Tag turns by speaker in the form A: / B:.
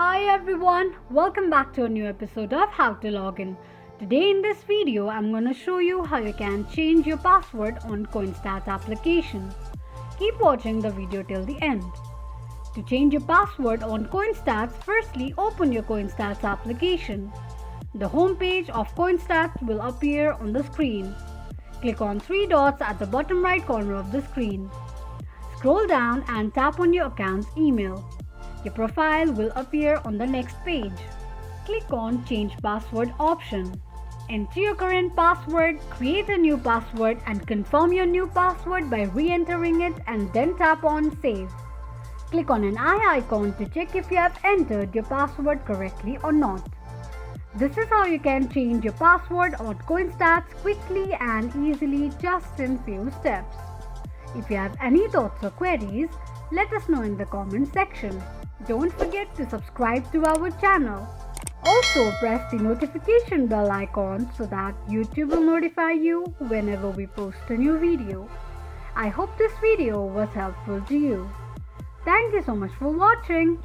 A: Hi everyone, welcome back to a new episode of How to Login. Today in this video, I'm going to show you how you can change your password on CoinStats application. Keep watching the video till the end. To change your password on CoinStats, firstly open your CoinStats application. The home page of CoinStats will appear on the screen. Click on three dots at the bottom right corner of the screen. Scroll down and tap on your account's email. Your profile will appear on the next page. Click on Change Password option. Enter your current password, create a new password and confirm your new password by re-entering it and then tap on Save. Click on an eye icon to check if you have entered your password correctly or not. This is how you can change your password on CoinStats quickly and easily just in few steps. If you have any thoughts or queries, let us know in the comment section. Don't forget to subscribe to our channel. Also press the notification bell icon so that YouTube will notify you whenever we post a new video. I hope this video was helpful to you. Thank you so much for watching.